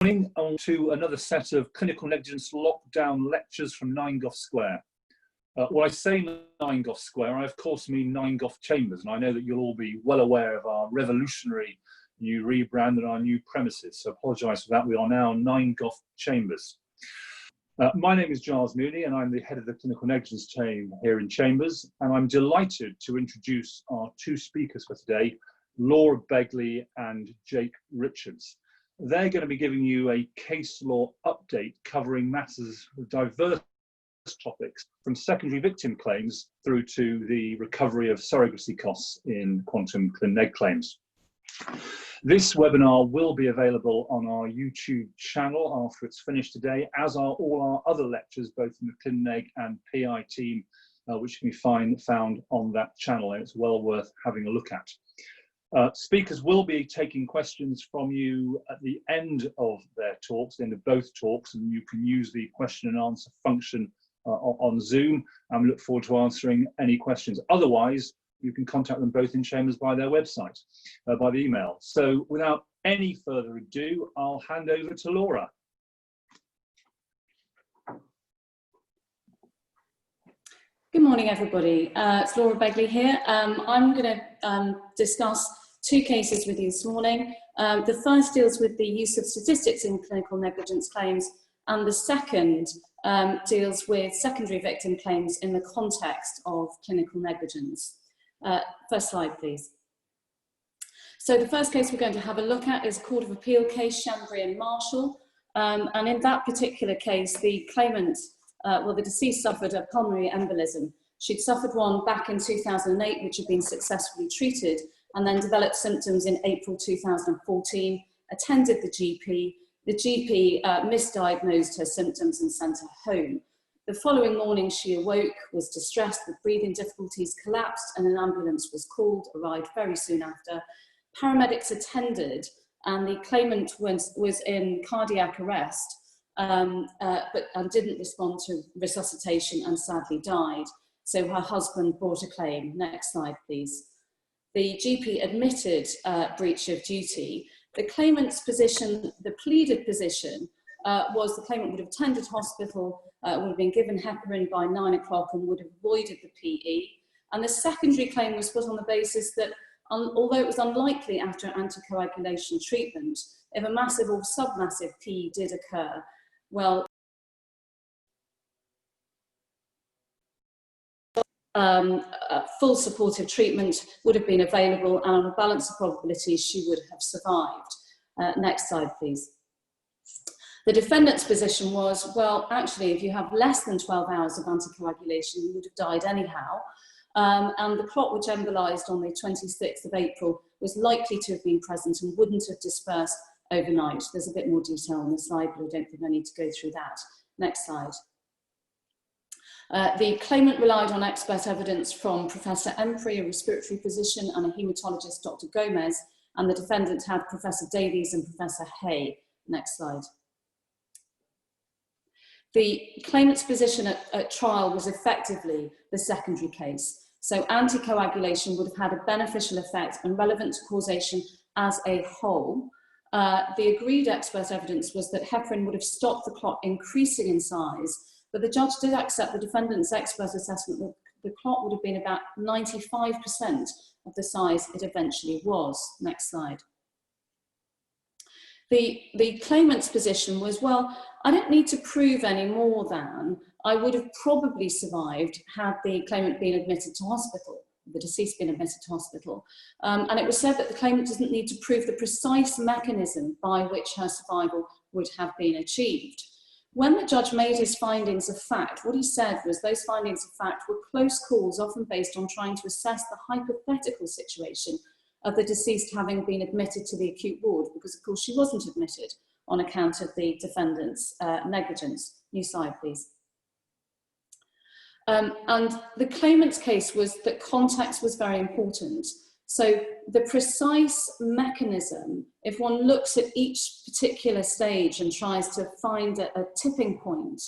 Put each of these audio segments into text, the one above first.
Morning, on to another set of clinical negligence lockdown lectures from 9 Gough Square. When I say 9 Gough Square, I of course mean 9 Gough Chambers, and I know that you'll all be well aware of our revolutionary new rebrand and our new premises, so I apologise for that. We are now 9 Gough Chambers. My name is Giles Mooney, and I'm the head of the clinical negligence team here in Chambers, and I'm delighted to introduce our two speakers for today, Laura Begley and Jake Richards. They're going to be giving you a case law update covering matters of diverse topics, from secondary victim claims through to the recovery of surrogacy costs in quantum clin neg claims. This webinar will be available on our YouTube channel after it's finished today, as are all our other lectures, both in the clin neg and PI team, which can be found on that channel, and it's well worth having a look at. Speakers will be taking questions from you at the end of their talks, the end of both talks, and you can use the question and answer function on Zoom, and we look forward to answering any questions. Otherwise, you can contact them both in Chambers by their website, by the email. So without any further ado, I'll hand over to Laura. Good morning, everybody. It's Laura Begley here. I'm going to discuss two cases with you this morning. The first deals with the use of statistics in clinical negligence claims, and the second deals with secondary victim claims in the context of clinical negligence. First slide, please. So the first case we're going to have a look at is a Court of Appeal case, Schembri and Marshall. And in that particular case, the claimant, the deceased suffered a pulmonary embolism. She'd suffered one back in 2008, which had been successfully treated, and then developed symptoms in April 2014, attended the GP. The GP misdiagnosed her symptoms and sent her home. The following morning, she awoke, was distressed with breathing difficulties, collapsed, and an ambulance was called, arrived very soon after. Paramedics attended, and the claimant was in cardiac arrest, but didn't respond to resuscitation and sadly died. So her husband brought a claim. Next slide, please. The GP admitted breach of duty. The claimant's position, the pleaded position, was the claimant would have attended hospital, would have been given heparin by 9 o'clock and would have avoided the PE. And the secondary claim was put on the basis that although it was unlikely after anticoagulation treatment, if a massive or submassive PE did occur, well, full supportive treatment would have been available, and on a balance of probabilities, she would have survived. Next slide, please. The defendant's position was, well, actually, if you have less than 12 hours of anticoagulation, you would have died anyhow. And the clot which embolized on the 26th of April was likely to have been present and wouldn't have dispersed overnight. There's a bit more detail on the slide, but I don't think I need to go through that. Next slide. The claimant relied on expert evidence from Professor Schembri, a respiratory physician, and a haematologist, Dr. Gomez, and the defendant had Professor Davies and Professor Hay. Next slide. The claimant's position at trial was effectively the secondary case. So anticoagulation would have had a beneficial effect and relevant to causation as a whole. The agreed expert evidence was that heparin would have stopped the clot increasing in size, but the judge did accept the defendant's expert assessment that the clot would have been about 95% of the size it eventually was. Next slide. The claimant's position was, well, I don't need to prove any more than I would have probably survived had the claimant been admitted to hospital, the deceased been admitted to hospital. And it was said that the claimant doesn't need to prove the precise mechanism by which her survival would have been achieved. When the judge made his findings of fact, what he said was those findings of fact were close calls, often based on trying to assess the hypothetical situation of the deceased having been admitted to the acute ward, because of course she wasn't admitted on account of the defendant's negligence. New slide, please. And the claimant's case was that context was very important. So the precise mechanism, if one looks at each particular stage and tries to find a tipping point,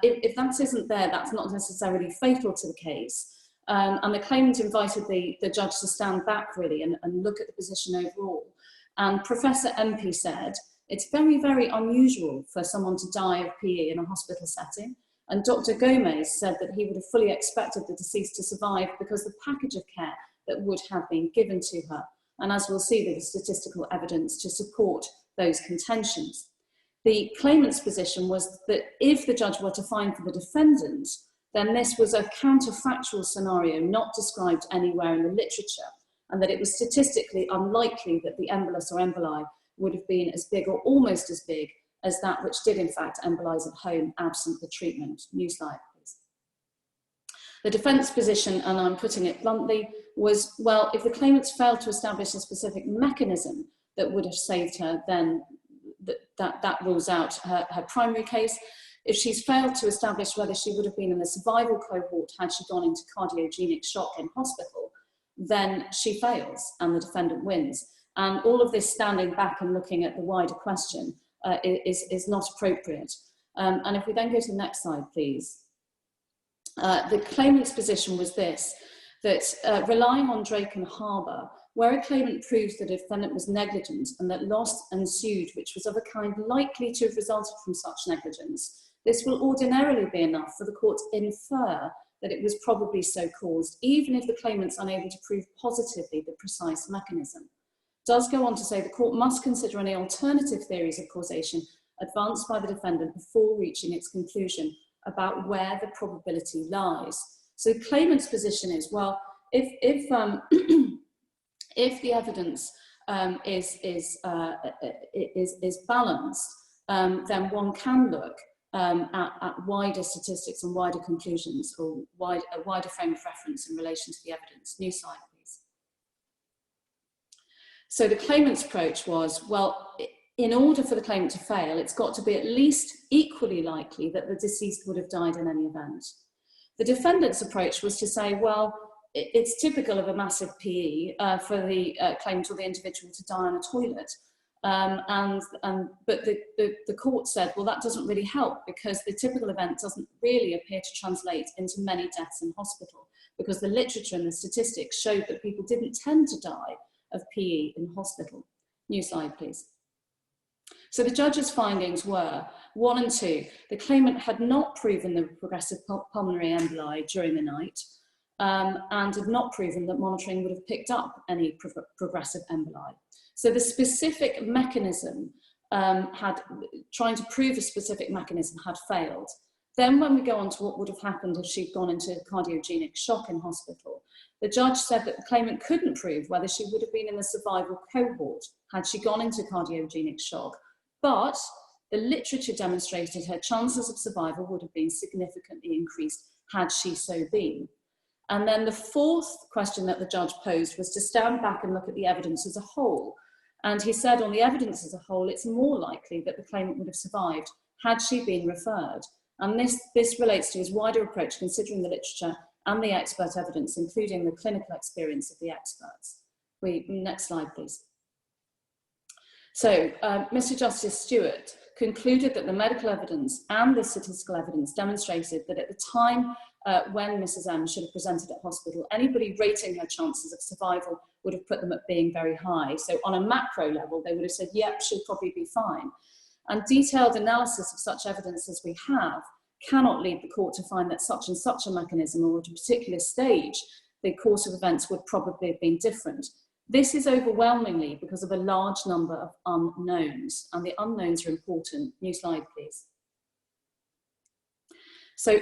if that isn't there, that's not necessarily fatal to the case. And the claimant invited the judge to stand back really and look at the position overall. And Professor MP said It's very, very unusual for someone to die of PE in a hospital setting. And Dr. Gomez said that he would have fully expected the deceased to survive because the package of care that would have been given to her. And as we'll see, there was statistical evidence to support those contentions. The claimant's position was that if the judge were to find for the defendant, then this was a counterfactual scenario not described anywhere in the literature, and that it was statistically unlikely that the embolus or emboli would have been as big or almost as big as that which did in fact embolize at home absent the treatment. New slide, please. The defence position, and I'm putting it bluntly, was, well, if the claimants failed to establish a specific mechanism that would have saved her, then that rules out her primary case. If she's failed to establish whether she would have been in the survival cohort had she gone into cardiogenic shock in hospital, then she fails and the defendant wins. And all of this standing back and looking at the wider question is not appropriate. And if we then go to the next slide, please. The claimant's position was this, that relying on Drake and Harbour, where a claimant proves that a defendant was negligent and that loss ensued, which was of a kind likely to have resulted from such negligence, this will ordinarily be enough for the court to infer that it was probably so caused, even if the claimant's unable to prove positively the precise mechanism. It does go on to say the court must consider any alternative theories of causation advanced by the defendant before reaching its conclusion about where the probability lies. So the claimant's position is, well, if the evidence is balanced, then one can look at wider statistics and wider conclusions, or a wider frame of reference in relation to the evidence. New slide, please. So the claimant's approach was, well, in order for the claimant to fail, it's got to be at least equally likely that the deceased would have died in any event. The defendant's approach was to say, well, it's typical of a massive PE for the claimant or the individual to die on a toilet. But the court said, well, that doesn't really help because the typical event doesn't really appear to translate into many deaths in hospital, because the literature and the statistics showed that people didn't tend to die of PE in hospital. New slide, please. So the judge's findings were 1 and 2. The claimant had not proven the progressive pulmonary emboli during the night and had not proven that monitoring would have picked up any progressive emboli. So the specific mechanism trying to prove a specific mechanism had failed. Then when we go on to what would have happened if she'd gone into cardiogenic shock in hospital, the judge said that the claimant couldn't prove whether she would have been in the survival cohort had she gone into cardiogenic shock, but the literature demonstrated her chances of survival would have been significantly increased had she so been. And then the fourth question that the judge posed was to stand back and look at the evidence as a whole. And he said on the evidence as a whole, it's more likely that the claimant would have survived had she been referred. And this relates to his wider approach, considering the literature and the expert evidence, including the clinical experience of the experts. Next slide, please. So, Mr. Justice Stewart concluded that the medical evidence and the statistical evidence demonstrated that at the time when Mrs. M should have presented at hospital, anybody rating her chances of survival would have put them at being very high. So on a macro level, they would have said, yep, she'll probably be fine. And detailed analysis of such evidence as we have cannot lead the court to find that such and such a mechanism or at a particular stage, the course of events would probably have been different. This is overwhelmingly because of a large number of unknowns, and the unknowns are important. New slide, please. So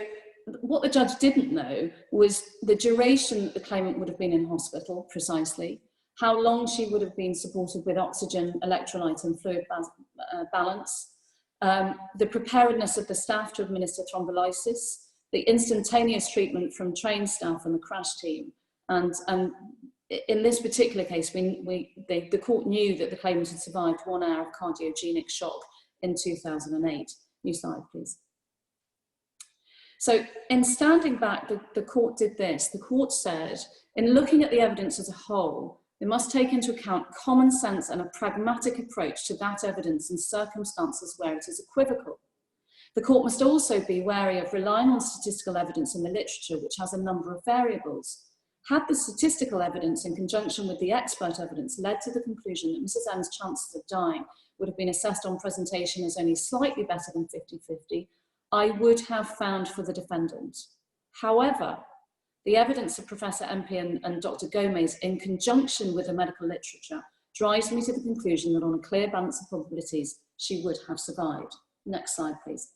what the judge didn't know was the duration that the claimant would have been in hospital, precisely, how long she would have been supported with oxygen, electrolyte and fluid balance, the preparedness of the staff to administer thrombolysis, the instantaneous treatment from trained staff and the crash team. And in this particular case, the court knew that the claimant had survived 1 hour of cardiogenic shock in 2008. New slide, please. So in standing back, the court did this. The court said, in looking at the evidence as a whole, they must take into account common sense and a pragmatic approach to that evidence in circumstances where it is equivocal. The court must also be wary of relying on statistical evidence in the literature, which has a number of variables. Had the statistical evidence in conjunction with the expert evidence led to the conclusion that Mrs. M's chances of dying would have been assessed on presentation as only slightly better than 50-50, I would have found for the defendant. However, the evidence of Professor MP and Dr. Gomez in conjunction with the medical literature drives me to the conclusion that on a clear balance of probabilities, she would have survived. Next slide, please.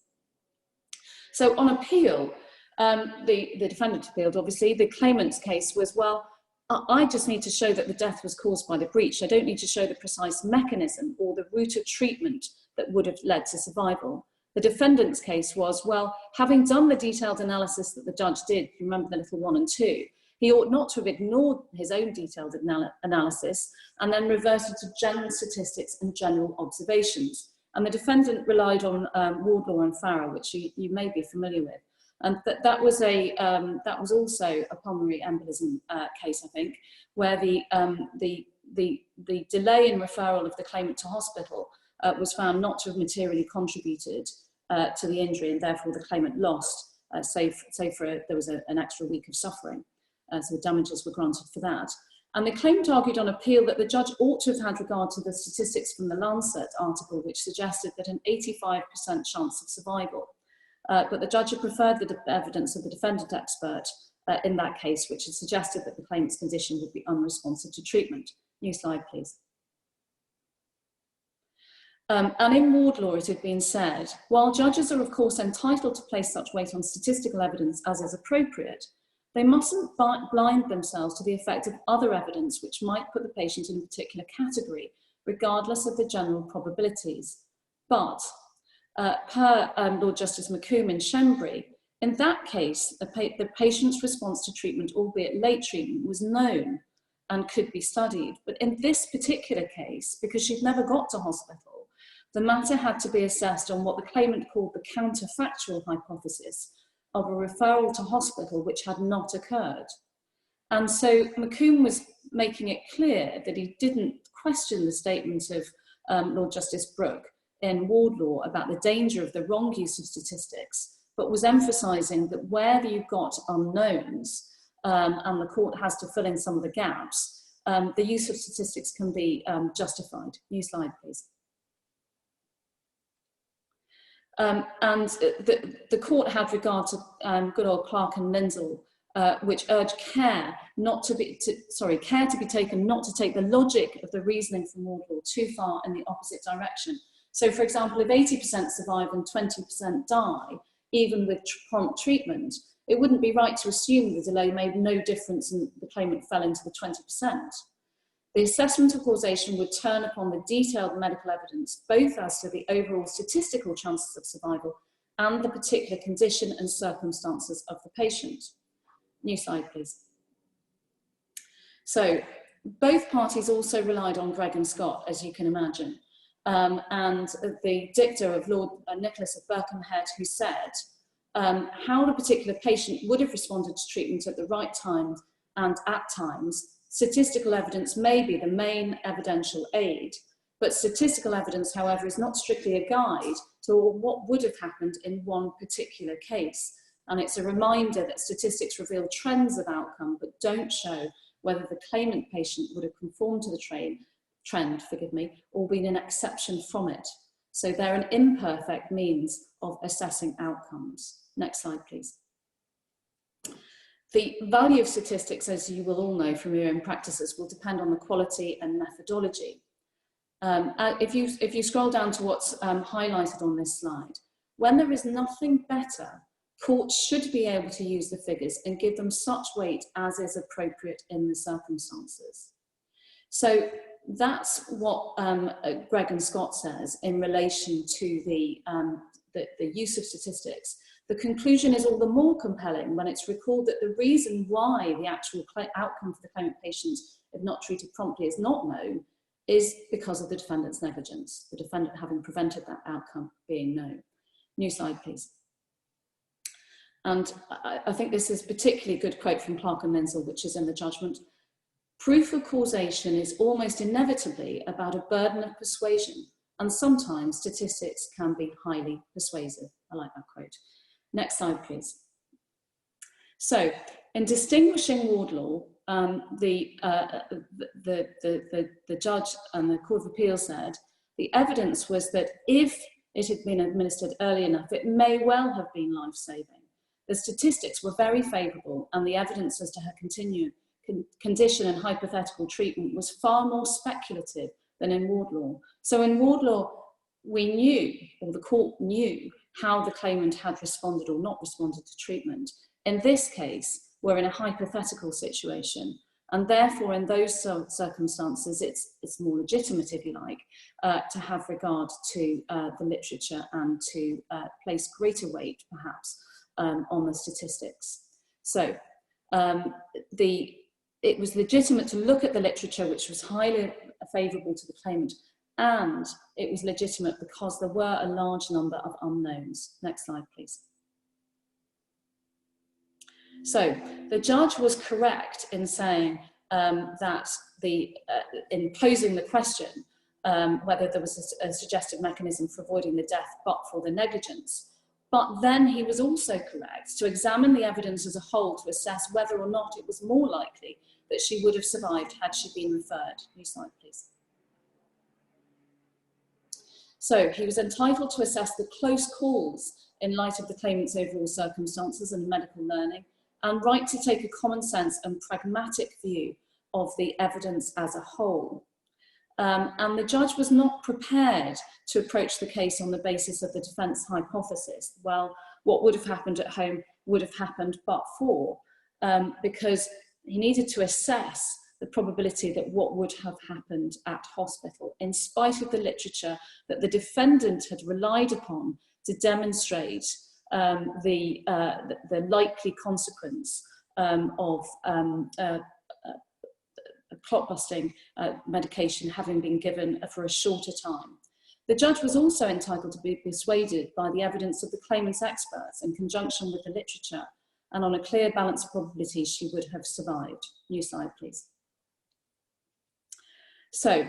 So on appeal, the defendant appealed, obviously. The claimant's case was, well, I just need to show that the death was caused by the breach. I don't need to show the precise mechanism or the route of treatment that would have led to survival. The defendant's case was, well, having done the detailed analysis that the judge did, remember the little 1 and 2, he ought not to have ignored his own detailed analysis and then reverted to general statistics and general observations. And the defendant relied on Wardlaw and Farrer, which you may be familiar with. And that was also a pulmonary embolism case, I think, where the delay in referral of the claimant to hospital was found not to have materially contributed to the injury, and therefore the claimant lost, save for there was an extra week of suffering. So damages were granted for that. And the claimant argued on appeal that the judge ought to have had regard to the statistics from the Lancet article, which suggested that an 85% chance of survival. But the judge had preferred the evidence of the defendant expert in that case, which had suggested that the claimant's condition would be unresponsive to treatment. New slide, please. And in Wardlaw, it had been said, while judges are of course entitled to place such weight on statistical evidence as is appropriate, they mustn't blind themselves to the effect of other evidence which might put the patient in a particular category, regardless of the general probabilities. But per Lord Justice McComb in Schembri, in that case, the patient's response to treatment, albeit late treatment, was known and could be studied. But in this particular case, because she'd never got to hospital, the matter had to be assessed on what the claimant called the counterfactual hypothesis of a referral to hospital which had not occurred. And so McComb was making it clear that he didn't question the statement of Lord Justice Brooke in Wardlaw about the danger of the wrong use of statistics, but was emphasising that where you've got unknowns and the court has to fill in some of the gaps, the use of statistics can be justified. New slide, please. And the court had regard to good old Clark and Lindsell, which urged care to be taken not to take the logic of the reasoning from Wardlaw too far in the opposite direction. So, for example, if 80% survive and 20% die, even with prompt treatment, it wouldn't be right to assume the delay made no difference and the claimant fell into the 20%. The assessment of causation would turn upon the detailed medical evidence, both as to the overall statistical chances of survival and the particular condition and circumstances of the patient. New slide, please. So, both parties also relied on Gregg and Scott, as you can imagine, and the dicta of Lord Nicholas of Birkenhead, who said how the particular patient would have responded to treatment at the right time and at times. Statistical evidence may be the main evidential aid, but statistical evidence, however, is not strictly a guide to what would have happened in one particular case. And it's a reminder that statistics reveal trends of outcome, but don't show whether the claimant patient would have conformed to the trend, or been an exception from it. So they're an imperfect means of assessing outcomes. Next slide, please. The value of statistics, as you will all know from your own practices, will depend on the quality and methodology. If you scroll down to what's highlighted on this slide, when there is nothing better, courts should be able to use the figures and give them such weight as is appropriate in the circumstances. So that's what Gregg and Scott says in relation to the use of statistics. The conclusion is all the more compelling when it's recalled that the reason why the actual outcome for the claimant patient, if not treated promptly, is not known is because of the defendant's negligence, the defendant having prevented that outcome being known. New slide, please. And I think this is a particularly good quote from Clark and Lindsell, which is in the judgment. Proof of causation is almost inevitably about a burden of persuasion, and sometimes statistics can be highly persuasive. I like that quote. Next slide, please. So, in distinguishing Wardlaw, the judge and the Court of Appeal said The evidence was that if it had been administered early enough, it may well have been life-saving. The statistics were very favourable, and the evidence as to her continued condition and hypothetical treatment was far more speculative than in Wardlaw. So in Wardlaw, we knew, or the court knew, how the claimant had responded or not responded to treatment. In this case, we're in a hypothetical situation, and therefore in those circumstances, it's more legitimate, if you like, to have regard to the literature and to place greater weight, perhaps, on the statistics. So it was legitimate to look at the literature, which was highly favourable to the claimant, and it was legitimate because there were a large number of unknowns. Next slide, please. So the judge was correct in saying that in posing the question whether there was a suggestive mechanism for avoiding the death but for the negligence. But then he was also correct to examine the evidence as a whole to assess whether or not it was more likely that she would have survived had she been referred. Next slide, please. So he was entitled to assess the close calls in light of the claimant's overall circumstances and medical learning, and right to take a common sense and pragmatic view of the evidence as a whole. And the judge was not prepared to approach the case on the basis of the defence hypothesis. Well, what would have happened at home would have happened but for, because he needed to assess the probability that what would have happened at hospital, in spite of the literature that the defendant had relied upon to demonstrate the likely consequence of clot-busting medication having been given for a shorter time. The judge was also entitled to be persuaded by the evidence of the claimant's experts in conjunction with the literature, and on a clear balance of probability she would have survived. New slide, please. So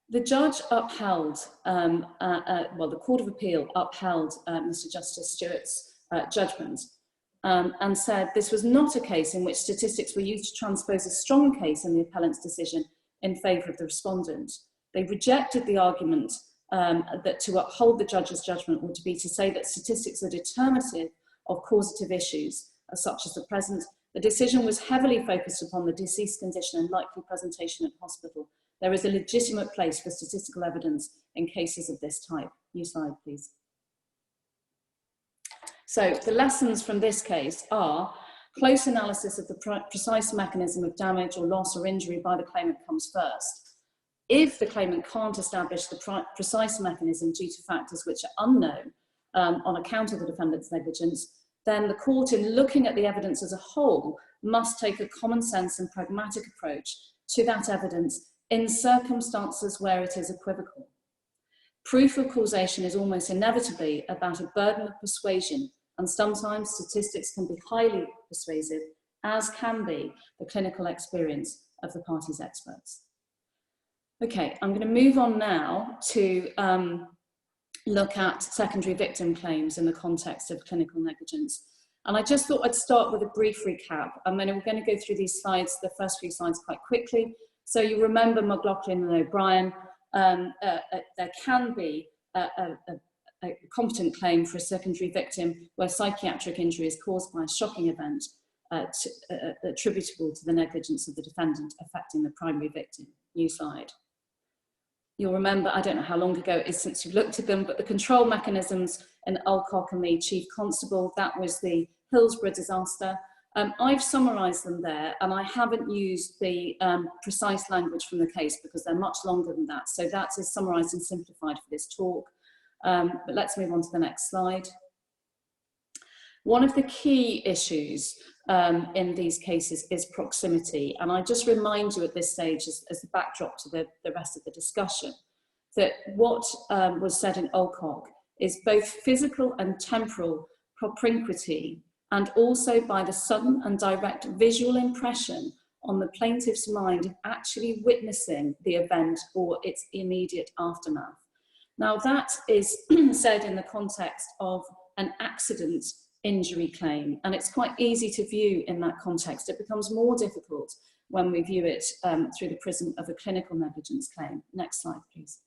the judge upheld, the Court of Appeal upheld Mr. Justice Stewart's judgment and said this was not a case in which statistics were used to transpose a strong case in the appellant's decision in favour of the respondent. They rejected the argument that to uphold the judge's judgment would be to say that statistics are determinative of causative issues, such as the present. The decision was heavily focused upon the deceased condition and likely presentation at hospital. There is a legitimate place for statistical evidence in cases of this type. New slide, please. So the lessons from this case are close analysis of the precise mechanism of damage or loss or injury by the claimant comes first. If the claimant can't establish the precise mechanism due to factors which are unknown on account of the defendant's negligence, then the court, in looking at the evidence as a whole, must take a common sense and pragmatic approach to that evidence in circumstances where it is equivocal. Proof of causation is almost inevitably about a burden of persuasion, and sometimes statistics can be highly persuasive, as can be the clinical experience of the parties' experts. Okay, I'm going to move on now to look at secondary victim claims in the context of clinical negligence. And I just thought I'd start with a brief recap. And then we're going to go through these slides, the first few slides, quite quickly. So you remember McLaughlin and O'Brien. There can be a competent claim for a secondary victim where psychiatric injury is caused by a shocking event attributable to the negligence of the defendant affecting the primary victim. New slide. You'll remember, I don't know how long ago it is since you've looked at them, but the control mechanisms in Alcock and the Chief Constable, that was the Hillsborough disaster. I've summarised them there, and I haven't used the precise language from the case because they're much longer than that. So that is summarised and simplified for this talk. But let's move on to the next slide. One of the key issues in these cases is proximity. And I just remind you at this stage, as the backdrop to the rest of the discussion, that what was said in Alcock is both physical and temporal propinquity, and also by the sudden and direct visual impression on the plaintiff's mind of actually witnessing the event or its immediate aftermath. Now that is said in the context of an accident injury claim, and it's quite easy to view in that context. It becomes more difficult when we view it through the prism of a clinical negligence claim. Next slide, please.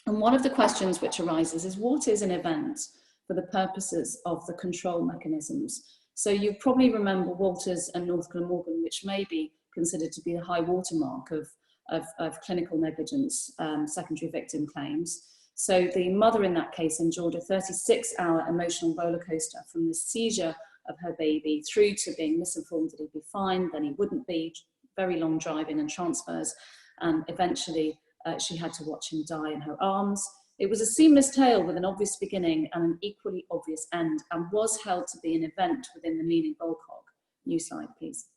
And one of the questions which arises is, what is an event for the purposes of the control mechanisms? So you probably remember Walters and North Glamorgan, which may be considered to be the high watermark of clinical negligence secondary victim claims. So the mother in that case endured a 36-hour emotional roller coaster from the seizure of her baby through to being misinformed that he'd be fine, then he wouldn't be, very long driving and transfers, and eventually she had to watch him die in her arms. It was a seamless tale with an obvious beginning and an equally obvious end, and was held to be an event within the meaning Volcog. New slide, please.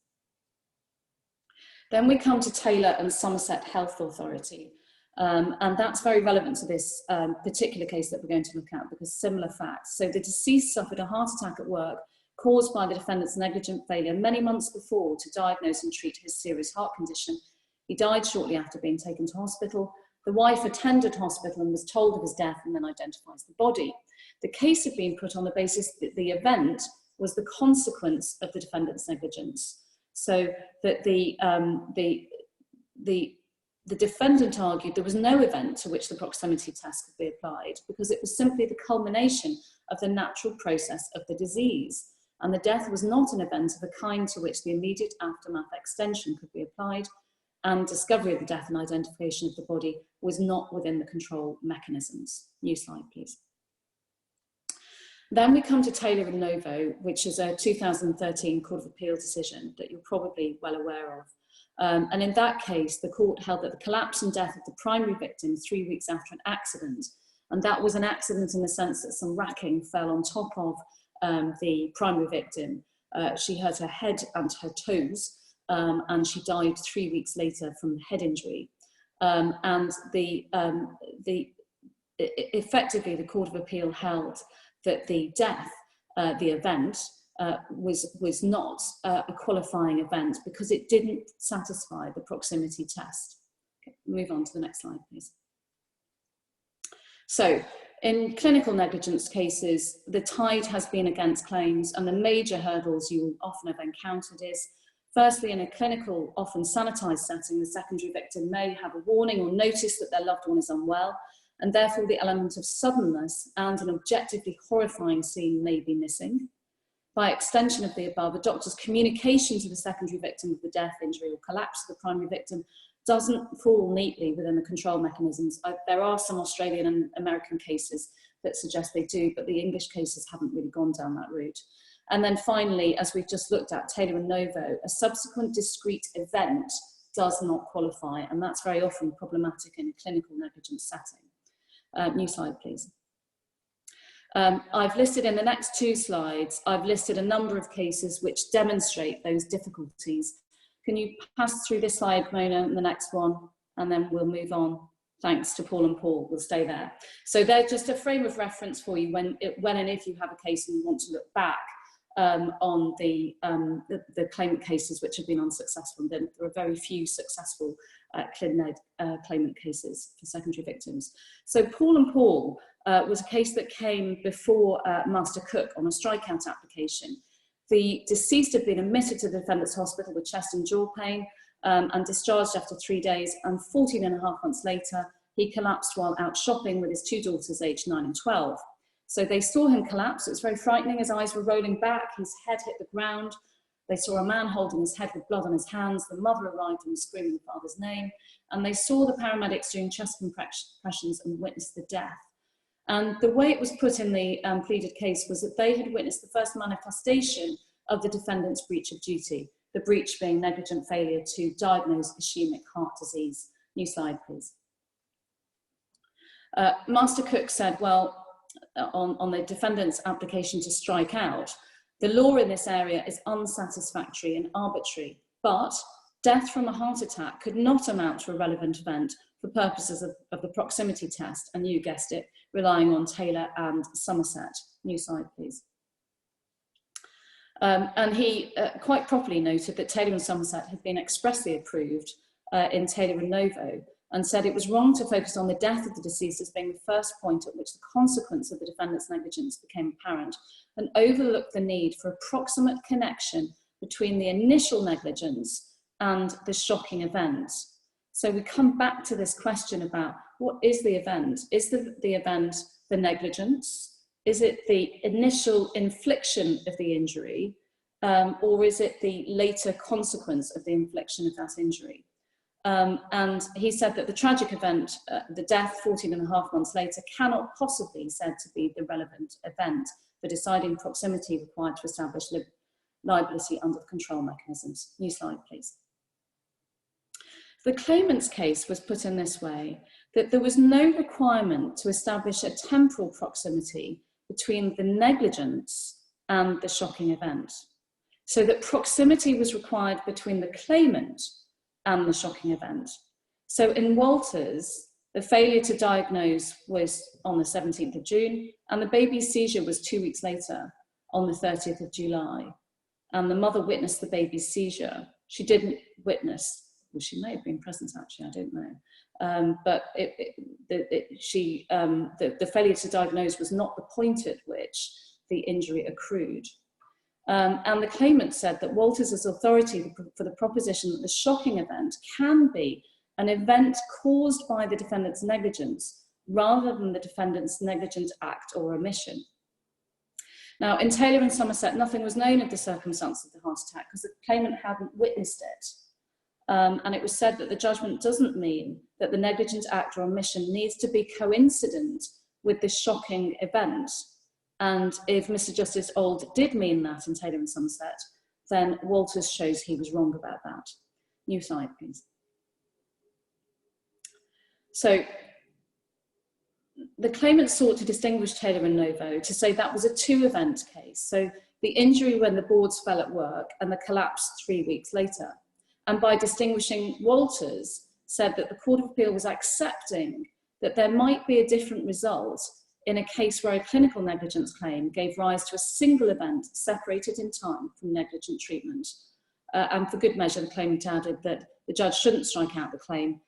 Then we come to Taylor and Somerset Health Authority. And that's very relevant to this particular case that we're going to look at, because similar facts. So the deceased suffered a heart attack at work caused by the defendant's negligent failure many months before to diagnose and treat his serious heart condition. He died shortly after being taken to hospital. The wife attended hospital and was told of his death, and then identifies the body. The case had been put on the basis that the event was the consequence of the defendant's negligence. So that the defendant argued there was no event to which the proximity test could be applied, because it was simply the culmination of the natural process of the disease. And the death was not an event of a kind to which the immediate aftermath extension could be applied, and discovery of the death and identification of the body was not within the control mechanisms. New slide, please. Then we come to Taylor and Novo, which is a 2013 Court of Appeal decision that you're probably well aware of. And in that case, the court held that the collapse and death of the primary victim 3 weeks after an accident, and that was an accident in the sense that some racking fell on top of the primary victim. She hurt her head and her toes, and she died 3 weeks later from head injury. And effectively, the Court of Appeal held that the death, the event, was not a qualifying event because it didn't satisfy the proximity test. Okay, move on to the next slide, please. So, in clinical negligence cases, the tide has been against claims, and the major hurdles you will often have encountered is, firstly, in a clinical, often sanitised setting, the secondary victim may have a warning or notice that their loved one is unwell, and therefore the element of suddenness and an objectively horrifying scene may be missing. By extension of the above, a doctor's communication to the secondary victim of the death, injury or collapse of the primary victim doesn't fall neatly within the control mechanisms. There are some Australian and American cases that suggest they do, but the English cases haven't really gone down that route. And then finally, as we've just looked at, Taylor and Novo, a subsequent discrete event does not qualify, and that's very often problematic in a clinical negligence setting. New slide, please. I've listed in the next two slides, I've listed a number of cases which demonstrate those difficulties. Can you pass through this slide, Mona, and the next one, and then we'll move on. Thanks to Paul and Paul, we'll stay there. So they're just a frame of reference for you when and if you have a case and you want to look back on the claimant cases which have been unsuccessful. There are very few successful claimant cases for secondary victims. So Paul and Paul was a case that came before Master Cook on a strikeout application. The deceased had been admitted to the defendant's hospital with chest and jaw pain and discharged after 3 days, and 14.5 months later, he collapsed while out shopping with his two daughters aged 9 and 12. So they saw him collapse. It was very frightening. His eyes were rolling back. His head hit the ground. They saw a man holding his head with blood on his hands. The mother arrived and was screaming the father's name. And they saw the paramedics doing chest compressions and witnessed the death. And the way it was put in the pleaded case was that they had witnessed the first manifestation of the defendant's breach of duty, the breach being negligent failure to diagnose ischemic heart disease. New slide, please. Master Cook said, well, on the defendant's application to strike out, the law in this area is unsatisfactory and arbitrary, but death from a heart attack could not amount to a relevant event for purposes of the proximity test, and you guessed it, relying on Taylor and Somerset. New slide, please. And he quite properly noted that Taylor and Somerset had been expressly approved in Taylor and Novo, and said it was wrong to focus on the death of the deceased as being the first point at which the consequence of the defendant's negligence became apparent, and overlook the need for a proximate connection between the initial negligence and the shocking event. So we come back to this question about what is the event? Is the event the negligence? Is it the initial infliction of the injury? Or is it the later consequence of the infliction of that injury? And he said that the tragic event, the death 14.5 months later, cannot possibly be said to be the relevant event for deciding proximity required to establish liability under the control mechanisms. New slide, please. The claimant's case was put in this way, that there was no requirement to establish a temporal proximity between the negligence and the shocking event. So that proximity was required between the claimant and the shocking event. So in Walters, the failure to diagnose was on the 17th of June, and the baby's seizure was 2 weeks later, on the 30th of July. And the mother witnessed the baby's seizure. She didn't witness, well, she may have been present actually, I don't know. But the failure to diagnose was not the point at which the injury accrued. And the claimant said that Walters has authority for the proposition that the shocking event can be an event caused by the defendant's negligence rather than the defendant's negligent act or omission. Now, in Taylor and Somerset, nothing was known of the circumstance of the heart attack because the claimant hadn't witnessed it. And it was said that the judgment doesn't mean that the negligent act or omission needs to be coincident with the shocking event. And if Mr. Justice Auld did mean that in Taylor and Somerset, then Walters shows he was wrong about that. New slide, please. So the claimant sought to distinguish Taylor and Novo to say that was a two-event case. So the injury when the boards fell at work and the collapse 3 weeks later. And by distinguishing Walters, said that the Court of Appeal was accepting that there might be a different result in a case where a clinical negligence claim gave rise to a single event separated in time from negligent treatment. And for good measure, the claimant added that the judge shouldn't strike out the claim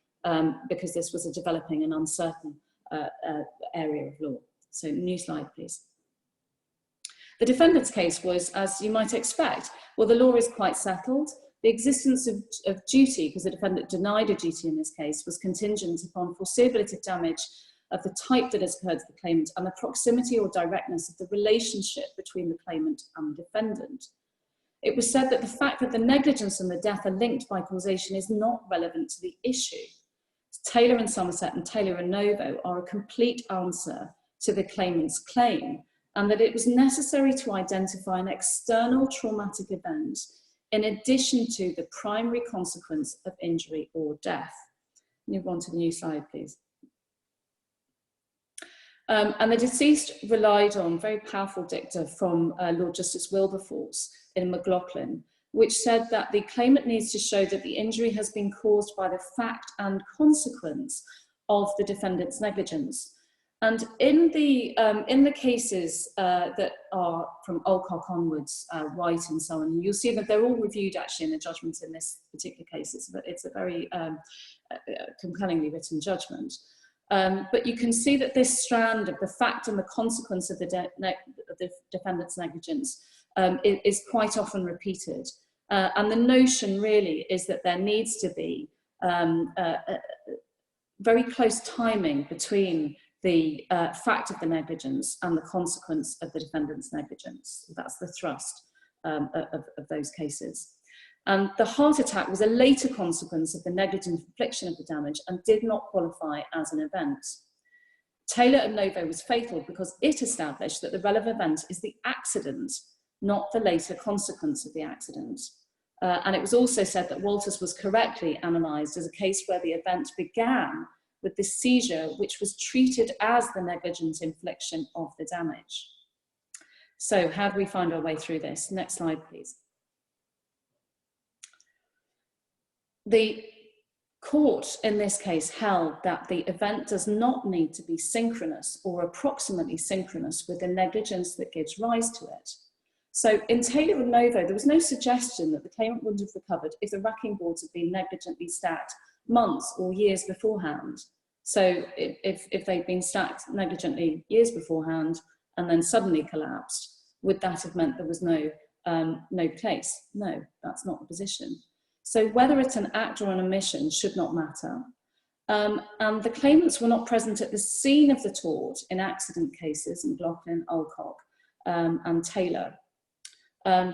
because this was a developing and uncertain area of law. So new slide, please. The defendant's case was, as you might expect, well, the law is quite settled. The existence of duty, because the defendant denied a duty in this case, was contingent upon foreseeability of damage of the type that has occurred to the claimant and the proximity or directness of the relationship between the claimant and the defendant. It was said that the fact that the negligence and the death are linked by causation is not relevant to the issue. Taylor and Somerset and Taylor and Novo are a complete answer to the claimant's claim, and that it was necessary to identify an external traumatic event in addition to the primary consequence of injury or death. Move on to the new slide, please. And the deceased relied on very powerful dicta from Lord Justice Wilberforce in McLaughlin, which said that the claimant needs to show that the injury has been caused by the fact and consequence of the defendant's negligence. And in the cases that are from Alcock onwards, White and so on, you'll see that they're all reviewed actually in the judgments in this particular case. It's a very compellingly written judgment. But you can see that this strand of the fact and the consequence of the defendant's negligence is quite often repeated. And the notion really is that there needs to be very close timing between the fact of the negligence and the consequence of the defendant's negligence. That's the thrust of those cases. And the heart attack was a later consequence of the negligent infliction of the damage and did not qualify as an event. Taylor and Novo was fatal because it established that the relevant event is the accident, not the later consequence of the accident. And it was also said that Walters was correctly analysed as a case where the event began with the seizure, which was treated as the negligent infliction of the damage. So how do we find our way through this? Next slide, please. The court in this case held that the event does not need to be synchronous or approximately synchronous with the negligence that gives rise to it. So in Taylor and Novo, there was no suggestion that the claimant wouldn't have recovered if the racking boards had been negligently stacked months or years beforehand. So if they'd been stacked negligently years beforehand and then suddenly collapsed, would that have meant there was no case? No, that's not the position. So whether it's an act or an omission should not matter. And the claimants were not present at the scene of the tort in accident cases in McLaughlin, Alcock, and Taylor. And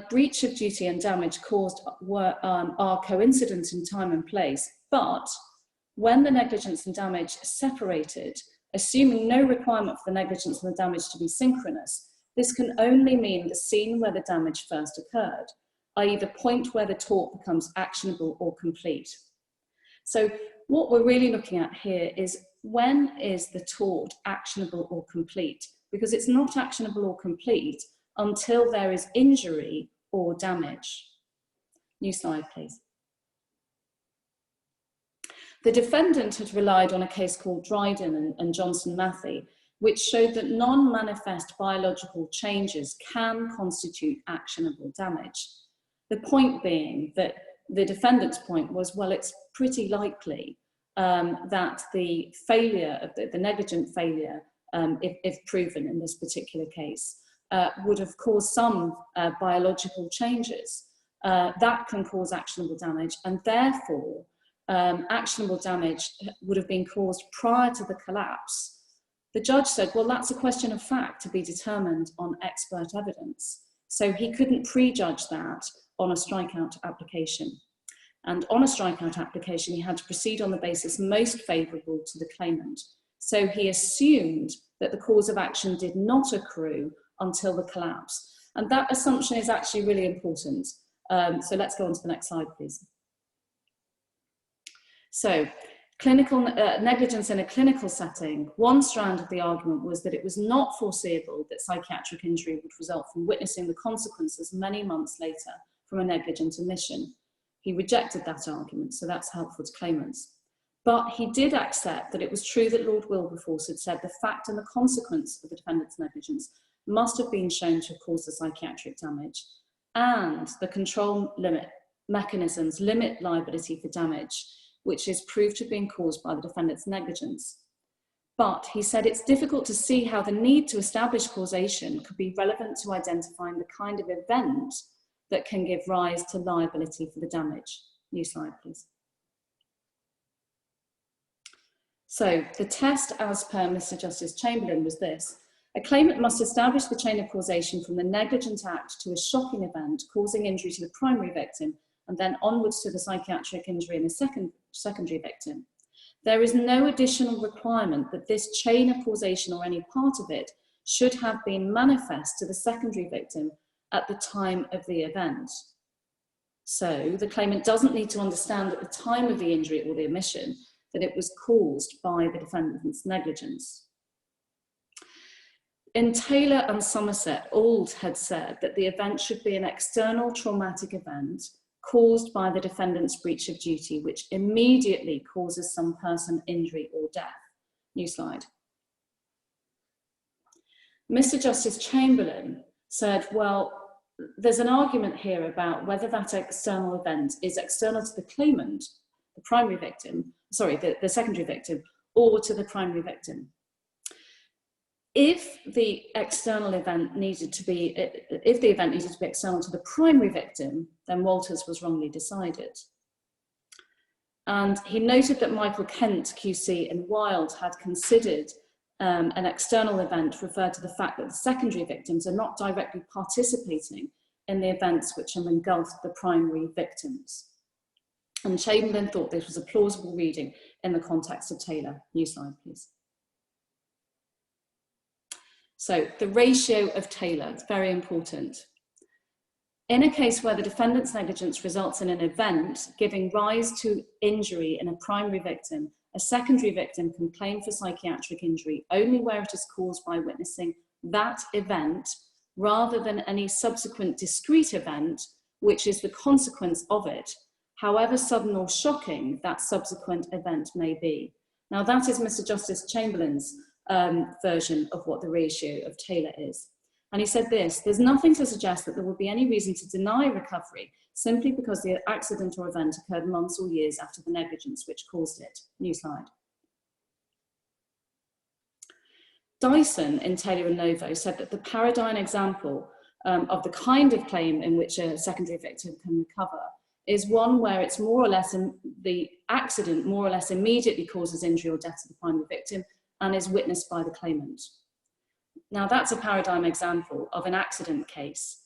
breach of duty and damage caused are coincident in time and place, but when the negligence and damage separated, assuming no requirement for the negligence and the damage to be synchronous, this can only mean the scene where the damage first occurred, i.e. the point where the tort becomes actionable or complete. So what we're really looking at here is, when is the tort actionable or complete? Because it's not actionable or complete until there is injury or damage. New slide, please. The defendant had relied on a case called Dryden and Johnson-Matthey, which showed that non-manifest biological changes can constitute actionable damage. The point being that the defendant's point was, well, it's pretty likely that the failure of the negligent failure, if proven in this particular case, would have caused some biological changes that can cause actionable damage, and therefore actionable damage would have been caused prior to the collapse. The judge said, well, that's a question of fact to be determined on expert evidence. So he couldn't prejudge that on a strikeout application. And on a strikeout application, he had to proceed on the basis most favourable to the claimant. So he assumed that the cause of action did not accrue until the collapse. And that assumption is actually really important. So let's go on to the next slide, please. So, clinical negligence in a clinical setting, one strand of the argument was that it was not foreseeable that psychiatric injury would result from witnessing the consequences many months later from a negligent omission. He rejected that argument, so that's helpful to claimants. But he did accept that it was true that Lord Wilberforce had said the fact and the consequence of the defendant's negligence must have been shown to have caused the psychiatric damage, and the control limit mechanisms limit liability for damage which is proved to have been caused by the defendant's negligence. But he said it's difficult to see how the need to establish causation could be relevant to identifying the kind of event that can give rise to liability for the damage. New slide, please. So the test as per Mr. Justice Chamberlain was this: a claimant must establish the chain of causation from the negligent act to a shocking event causing injury to the primary victim, and then onwards to the psychiatric injury in a secondary victim. There is no additional requirement that this chain of causation or any part of it should have been manifest to the secondary victim at the time of the event. So the claimant doesn't need to understand at the time of the injury or the omission that it was caused by the defendant's negligence. In Taylor and Somerset, Auld had said that the event should be an external traumatic event caused by the defendant's breach of duty, which immediately causes some person injury or death. New slide. Mr. Justice Chamberlain said, well, there's an argument here about whether that external event is external to the claimant, the primary victim, sorry, the secondary victim, or to the primary victim. If the event needed to be external to the primary victim, then Walters was wrongly decided. And he noted that Michael Kent, QC, and Wilde had considered an external event referred to the fact that the secondary victims are not directly participating in the events which have engulfed the primary victims. And Chamberlain thought this was a plausible reading in the context of Taylor. New slide, please. So the ratio of Taylor is very important. In a case where the defendant's negligence results in an event giving rise to injury in a primary victim, a secondary victim can claim for psychiatric injury only where it is caused by witnessing that event rather than any subsequent discrete event which is the consequence of it, however sudden or shocking that subsequent event may be. Now that is Mr. Justice Chamberlain's version of what the ratio of Taylor is. And he said this: there's nothing to suggest that there would be any reason to deny recovery simply because the accident or event occurred months or years after the negligence which caused it. New slide. Dyson in Taylor and Novo said that the paradigm example of the kind of claim in which a secondary victim can recover is one where it's more or less, the accident more or less immediately causes injury or death to the primary victim and is witnessed by the claimant. Now that's a paradigm example of an accident case.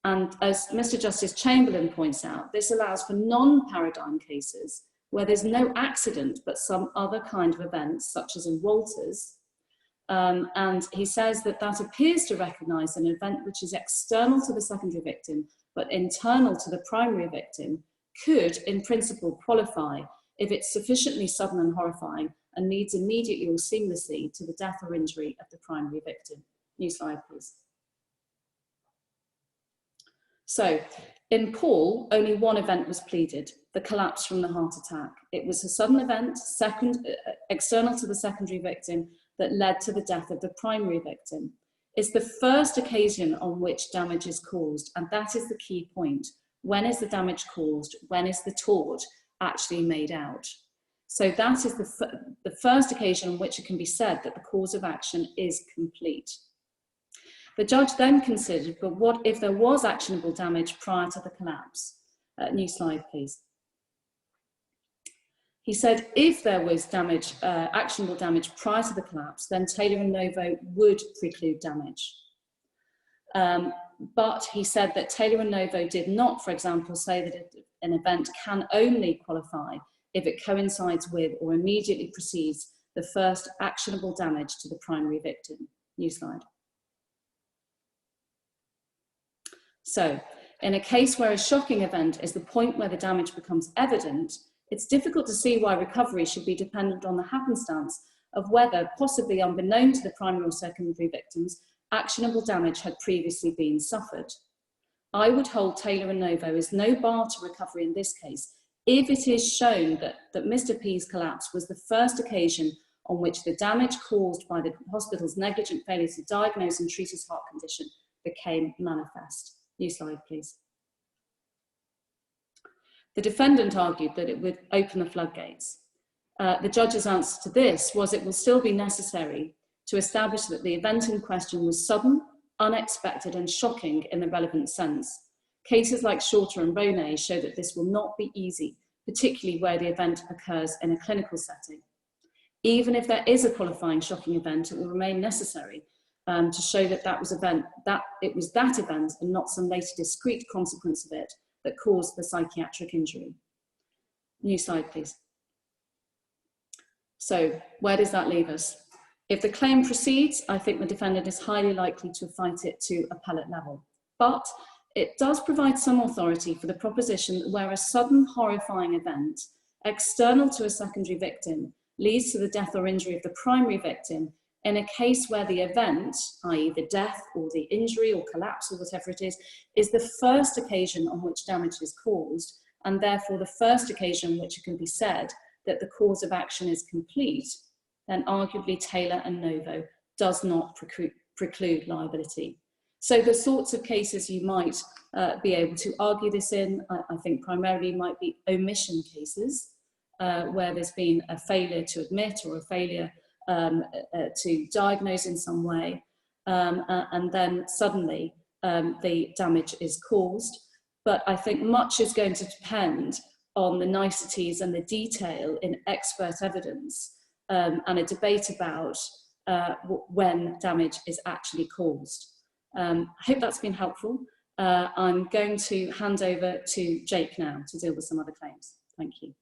And as Mr. Justice Chamberlain points out, this allows for non-paradigm cases where there's no accident but some other kind of events, such as in Walters. And he says that that appears to recognise an event which is external to the secondary victim but internal to the primary victim could, in principle, qualify if it's sufficiently sudden and horrifying and leads immediately or seamlessly to the death or injury of the primary victim. New slide, please. So, in Paul, only one event was pleaded, the collapse from the heart attack. It was a sudden event, external to the secondary victim, that led to the death of the primary victim. It's the first occasion on which damage is caused, and that is the key point. When is the damage caused? When is the tort actually made out? So that is the first occasion on which it can be said that the cause of action is complete. The judge then considered, but what if there was actionable damage prior to the collapse? New slide, please. He said if there was damage, actionable damage prior to the collapse, then Taylor and Novo would preclude damage. But he said that Taylor and Novo did not, for example, say that an event can only qualify if it coincides with or immediately precedes the first actionable damage to the primary victim. New slide. So, in a case where a shocking event is the point where the damage becomes evident, it's difficult to see why recovery should be dependent on the happenstance of whether, possibly unbeknown to the primary or secondary victims, actionable damage had previously been suffered. I would hold Taylor and Novo as no bar to recovery in this case, if it is shown that Mr. P's collapse was the first occasion on which the damage caused by the hospital's negligent failure to diagnose and treat his heart condition became manifest. New slide, please. The defendant argued that it would open the floodgates. The judge's answer to this was it will still be necessary to establish that the event in question was sudden, unexpected and shocking in the relevant sense. Cases like Shorter and Ronay show that this will not be easy, particularly where the event occurs in a clinical setting. Even if there is a qualifying shocking event, it will remain necessary to show that it was that event and not some later discrete consequence of it that caused the psychiatric injury. New slide, please. So where does that leave us? If the claim proceeds, I think the defendant is highly likely to fight it to appellate level. But it does provide some authority for the proposition that where a sudden horrifying event external to a secondary victim leads to the death or injury of the primary victim, in a case where the event, i.e. the death or the injury or collapse or whatever it is the first occasion on which damage is caused, and therefore the first occasion on which it can be said that the cause of action is complete, then arguably Taylor and Novo does not preclude liability. So the sorts of cases you might be able to argue this in, I think primarily might be omission cases, where there's been a failure to admit or a failure to diagnose in some way, and then suddenly the damage is caused. But I think much is going to depend on the niceties and the detail in expert evidence and a debate about when damage is actually caused. I hope that's been helpful. I'm going to hand over to Jake now to deal with some other claims. Thank you.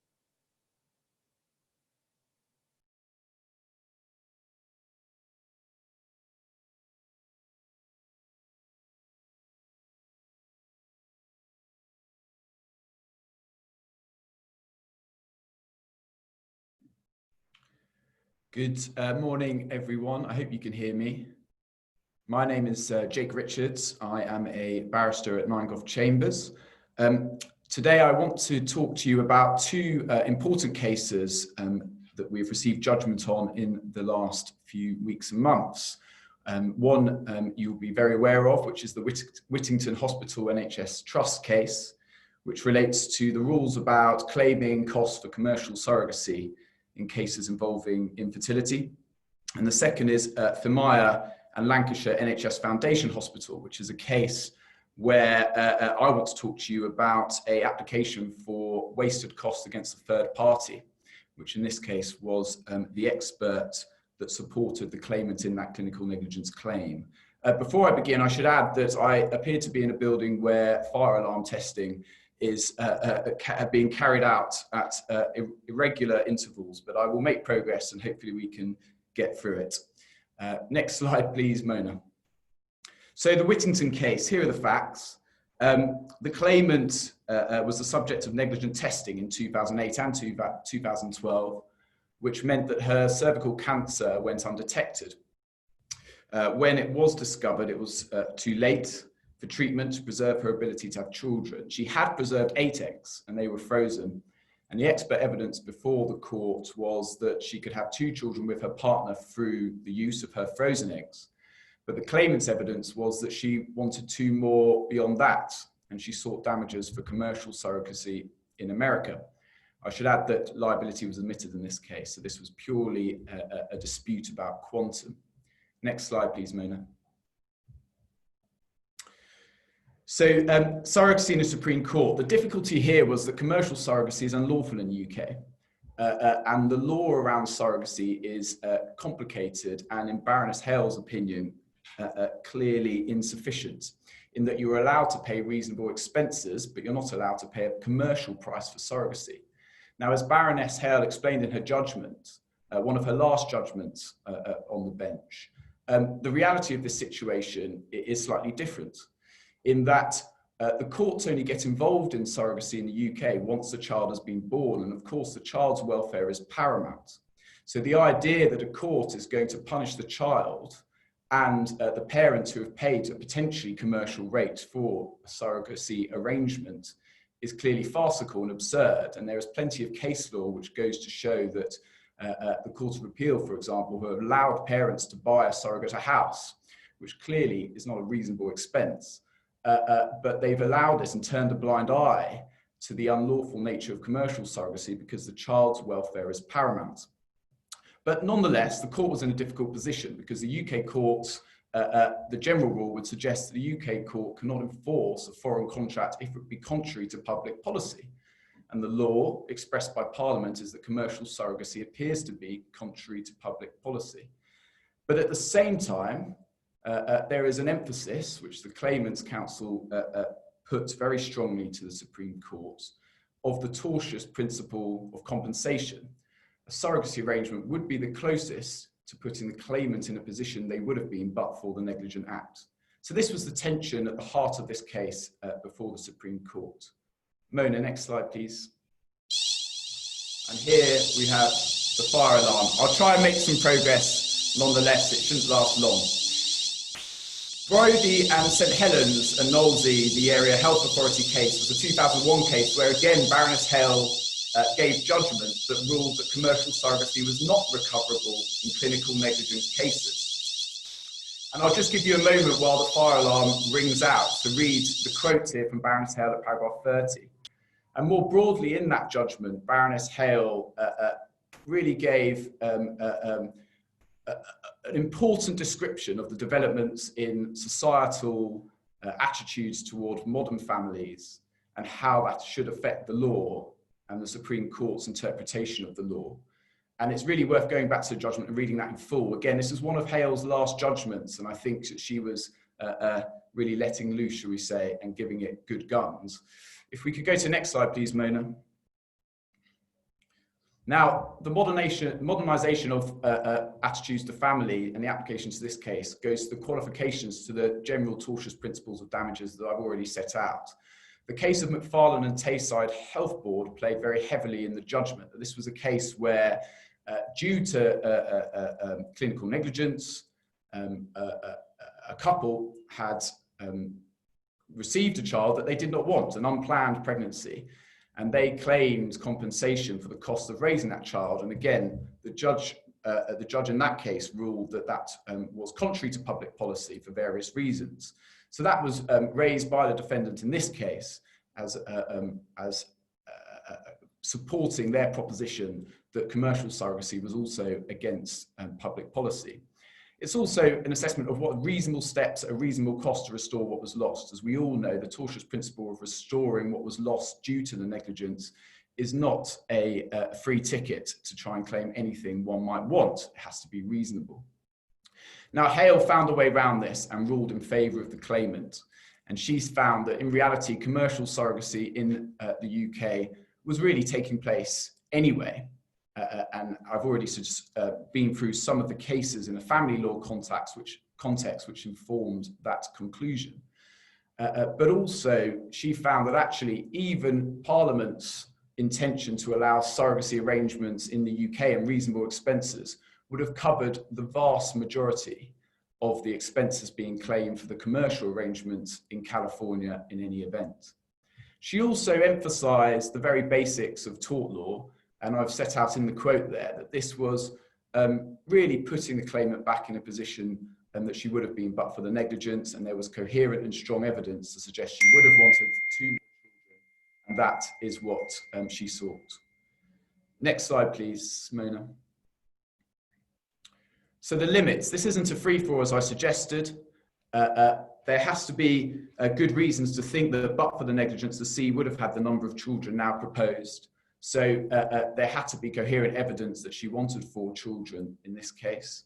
Good morning, everyone. I hope you can hear me. My name is Jake Richards. I am a barrister at Ninegolf Chambers. Today, I want to talk to you about two important cases that we've received judgment on in the last few weeks and months. One you'll be very aware of, which is the Whittington Hospital NHS Trust case, which relates to the rules about claiming costs for commercial surrogacy in cases involving infertility. And the second is Thermaya and Lancashire NHS Foundation Hospital, which is a case where I want to talk to you about an application for wasted costs against a third party, which in this case was the expert that supported the claimant in that clinical negligence claim. Before I begin, I should add that I appear to be in a building where fire alarm testing is being carried out at irregular intervals, but I will make progress and hopefully we can get through it. Next slide, please, Mona. So the Whittington case, here are the facts. The claimant was the subject of negligent testing in 2008 and 2012, which meant that her cervical cancer went undetected. When it was discovered, it was too late for treatment to preserve her ability to have children. She had preserved 8 eggs and they were frozen. And the expert evidence before the court was that she could have 2 children with her partner through the use of her frozen eggs. But the claimant's evidence was that she wanted 2 more beyond that, and she sought damages for commercial surrogacy in America. I should add that liability was admitted in this case, so this was purely a dispute about quantum. Next slide, please, Mona. So surrogacy in the Supreme Court. The difficulty here was that commercial surrogacy is unlawful in the UK. And the law around surrogacy is complicated and, in Baroness Hale's opinion, clearly insufficient, in that you are allowed to pay reasonable expenses, but you're not allowed to pay a commercial price for surrogacy. Now, as Baroness Hale explained in her judgment, one of her last judgments on the bench, the reality of this situation is slightly different, in that the courts only get involved in surrogacy in the UK once the child has been born, and of course the child's welfare is paramount. So the idea that a court is going to punish the child and the parents who have paid a potentially commercial rate for a surrogacy arrangement is clearly farcical and absurd. And there is plenty of case law which goes to show that the Court of Appeal, for example, who have allowed parents to buy a surrogate a house, which clearly is not a reasonable expense, but they've allowed this and turned a blind eye to the unlawful nature of commercial surrogacy because the child's welfare is paramount. But nonetheless, the court was in a difficult position because the UK courts, the general rule would suggest that the UK court cannot enforce a foreign contract if it would be contrary to public policy. And the law expressed by Parliament is that commercial surrogacy appears to be contrary to public policy. But at the same time, there is an emphasis, which the Claimant's Council put very strongly to the Supreme Court, of the tortious principle of compensation. A surrogacy arrangement would be the closest to putting the claimant in a position they would have been but for the Negligent Act. So this was the tension at the heart of this case before the Supreme Court. Mona, next slide, please. And here we have the fire alarm. I'll try and make some progress nonetheless, it shouldn't last long. Brodie and St Helens and Knowlesy, the Area Health Authority case, was a 2001 case where again Baroness Hale gave judgment that ruled that commercial surrogacy was not recoverable in clinical negligence cases. And I'll just give you a moment while the fire alarm rings out to read the quote here from Baroness Hale at paragraph 30. And more broadly in that judgment, Baroness Hale really gave an important description of the developments in societal attitudes toward modern families and how that should affect the law and the Supreme Court's interpretation of the law. And it's really worth going back to the judgment and reading that in full. Again, this is one of Hale's last judgments, and I think that she was really letting loose, shall we say, and giving it good guns. If we could go to the next slide, please, Mona. Now, the modernization of attitudes to family and the application to this case goes to the qualifications to the general tortious principles of damages that I've already set out. The case of McFarlane and Tayside Health Board played very heavily in the judgment. This was a case where, due to clinical negligence, a couple had received a child that they did not want, an unplanned pregnancy, and they claimed compensation for the cost of raising that child. And again, the judge in that case ruled that that was contrary to public policy for various reasons. So that was raised by the defendant in this case as supporting their proposition that commercial surrogacy was also against public policy. It's also an assessment of what reasonable steps at a reasonable cost to restore what was lost. As we all know, the tortious principle of restoring what was lost due to the negligence is not a free ticket to try and claim anything one might want. It has to be reasonable. Now, Hale found a way around this and ruled in favour of the claimant. And she's found that in reality, commercial surrogacy in the UK was really taking place anyway. And I've already been through some of the cases in a family law context which informed that conclusion. But also she found that actually even Parliament's intention to allow surrogacy arrangements in the UK and reasonable expenses would have covered the vast majority of the expenses being claimed for the commercial arrangements in California in any event. She also emphasised the very basics of tort law, and I've set out in the quote there that this was really putting the claimant back in a position that she would have been but for the negligence, and there was coherent and strong evidence to suggest she would have wanted 2 more children, and that is what she sought. Next slide, please, Mona. So the limits, this isn't a free-for-all as I suggested. There has to be good reasons to think that but for the negligence, the C would have had the number of children now proposed. So there had to be coherent evidence that she wanted 4 children in this case.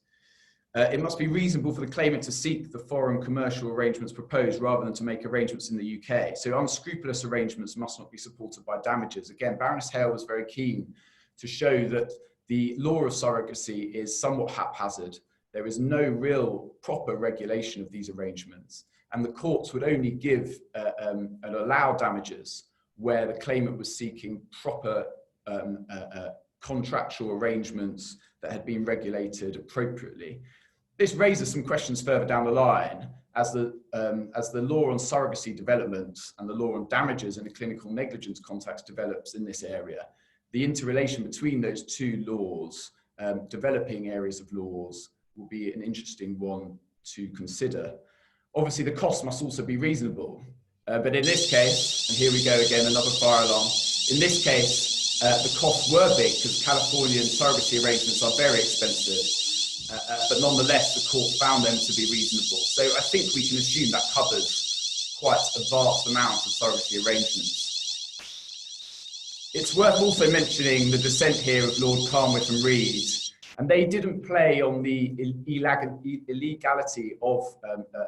It must be reasonable for the claimant to seek the foreign commercial arrangements proposed rather than to make arrangements in the UK. So unscrupulous arrangements must not be supported by damages. Again, Baroness Hale was very keen to show that the law of surrogacy is somewhat haphazard. There is no real proper regulation of these arrangements, and the courts would only give and allow damages where the claimant was seeking proper contractual arrangements that had been regulated appropriately. This raises some questions further down the line as the law on surrogacy developments and the law on damages in a clinical negligence context develops in this area. The interrelation between those 2 laws, developing areas of laws, will be an interesting one to consider. Obviously, the cost must also be reasonable. But in this case, and here we go again, another fire alarm. In this case, the costs were big because Californian surrogacy arrangements are very expensive. But nonetheless, the court found them to be reasonable. So I think we can assume that covers quite a vast amount of surrogacy arrangements. It's worth also mentioning the dissent here of Lord Carnwath and Reed, and they didn't play on the illegality of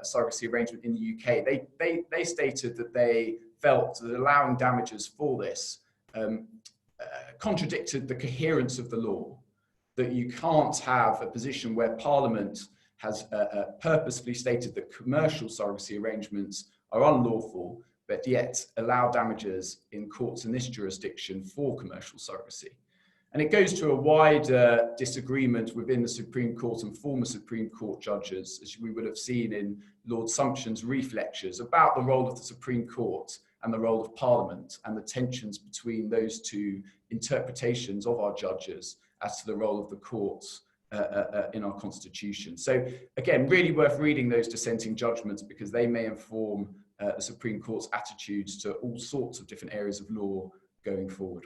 surrogacy arrangement in the UK. They stated that they felt that allowing damages for this contradicted the coherence of the law, that you can't have a position where Parliament has purposefully stated that commercial surrogacy arrangements are unlawful, but yet allow damages in courts in this jurisdiction for commercial surrogacy. And it goes to a wider disagreement within the Supreme Court and former Supreme Court judges, as we would have seen in Lord Sumption's brief lectures, about the role of the Supreme Court and the role of Parliament and the tensions between those 2 interpretations of our judges as to the role of the courts in our Constitution. So again, really worth reading those dissenting judgments because they may inform the Supreme Court's attitudes to all sorts of different areas of law going forward.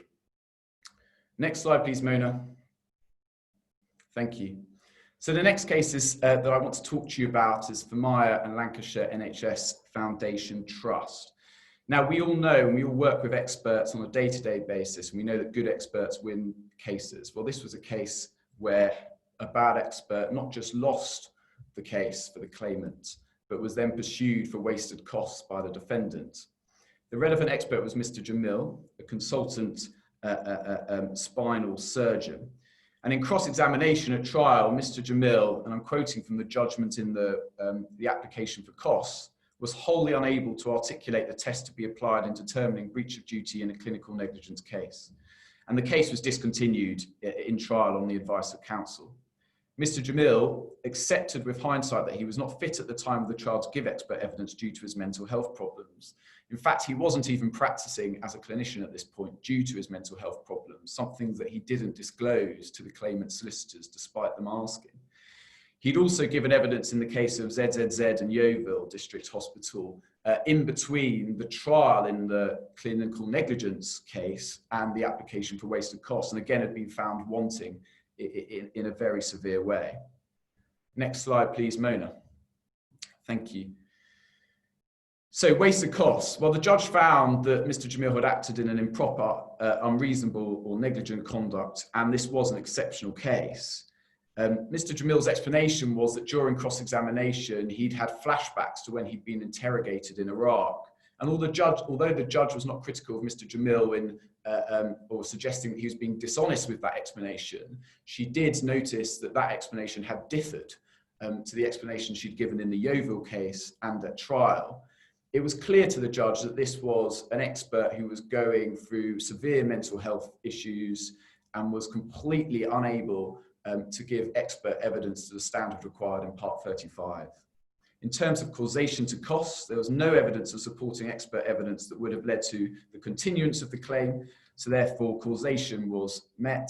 Next slide, please, Mona. Thank you. So the next cases that I want to talk to you about is Fermeyer and Lancashire NHS Foundation Trust. Now, we all know and we all work with experts on a day-to-day basis, and we know that good experts win cases. Well, this was a case where a bad expert not just lost the case for the claimant, but was then pursued for wasted costs by the defendant. The relevant expert was Mr. Jamil, a consultant spinal surgeon. And in cross-examination at trial, Mr. Jamil, and I'm quoting from the judgment in the application for costs, was wholly unable to articulate the test to be applied in determining breach of duty in a clinical negligence case. And the case was discontinued in trial on the advice of counsel. Mr. Jamil accepted with hindsight that he was not fit at the time of the trial to give expert evidence due to his mental health problems. In fact, he wasn't even practicing as a clinician at this point due to his mental health problems, something that he didn't disclose to the claimant's solicitors despite them asking. He'd also given evidence in the case of ZZZ and Yeovil District Hospital in between the trial in the clinical negligence case and the application for wasted costs, and again had been found wanting in a very severe way. Next slide, please, Mona. Thank you. So wasted costs. Well, the judge found that Mr. Jamil had acted in an improper, unreasonable or negligent conduct, and this was an exceptional case. Mr. Jamil's explanation was that during cross-examination, he'd had flashbacks to when he'd been interrogated in Iraq. And although the judge was not critical of Mr. Jamil in, or suggesting that he was being dishonest with that explanation, she did notice that that explanation had differed to the explanation she'd given in the Yeovil case and at trial. It was clear to the judge that this was an expert who was going through severe mental health issues and was completely unable to give expert evidence to the standard required in Part 35. In terms of causation to costs, there was no evidence of supporting expert evidence that would have led to the continuance of the claim, so therefore causation was met,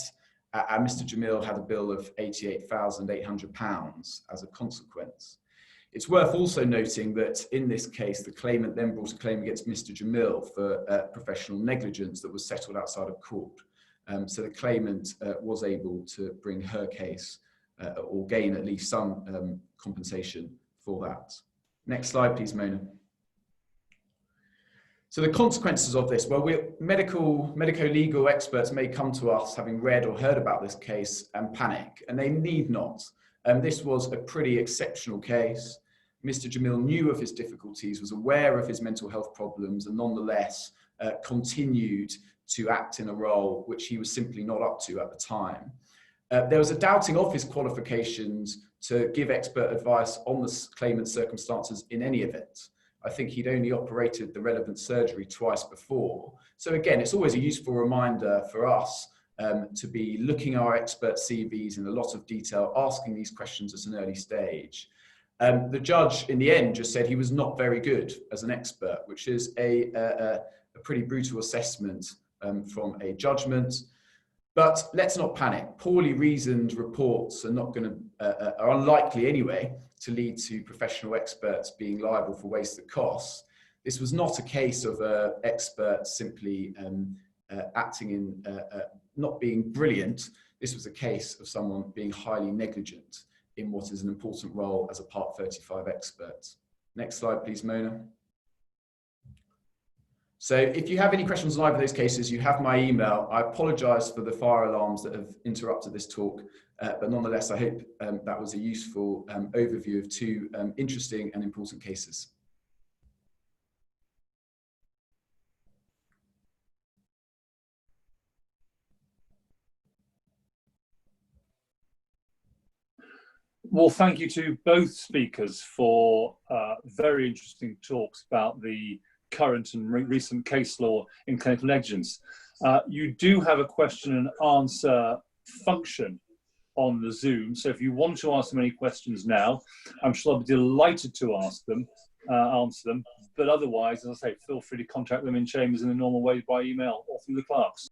and Mr. Jamil had a bill of £88,800 as a consequence. It's worth also noting that in this case, the claimant then brought a claim against Mr. Jamil for professional negligence that was settled outside of court. So the claimant was able to bring her case or gain at least some compensation for that. Next slide, please, Mona. So the consequences of this, well, medico-legal experts may come to us having read or heard about this case and panic, and they need not. This was a pretty exceptional case. Mr. Jamil knew of his difficulties, was aware of his mental health problems, and nonetheless continued to act in a role which he was simply not up to at the time. There was a doubting of his qualifications to give expert advice on the claimant's circumstances in any event. I think he'd only operated the relevant surgery twice before. So again, it's always a useful reminder for us to be looking at our expert CVs in a lot of detail, asking these questions at an early stage. The judge in the end just said he was not very good as an expert, which is a pretty brutal assessment from a judgment. But let's not panic. Poorly reasoned reports are unlikely anyway to lead to professional experts being liable for wasted costs. This was not a case of an expert simply acting in not being brilliant. This was a case of someone being highly negligent in what is an important role as a Part 35 expert. Next slide, please, Mona. So if you have any questions on either of those cases, you have my email. I apologise for the fire alarms that have interrupted this talk, but nonetheless, I hope that was a useful overview of two interesting and important cases. Well, thank you to both speakers for very interesting talks about the current and recent case law in clinical negligence. You do have a question and answer function on the Zoom, so if you want to ask them any questions now, I'm sure I'll be delighted to answer them, but otherwise, as I say, feel free to contact them in chambers in the normal way by email or through the clerks.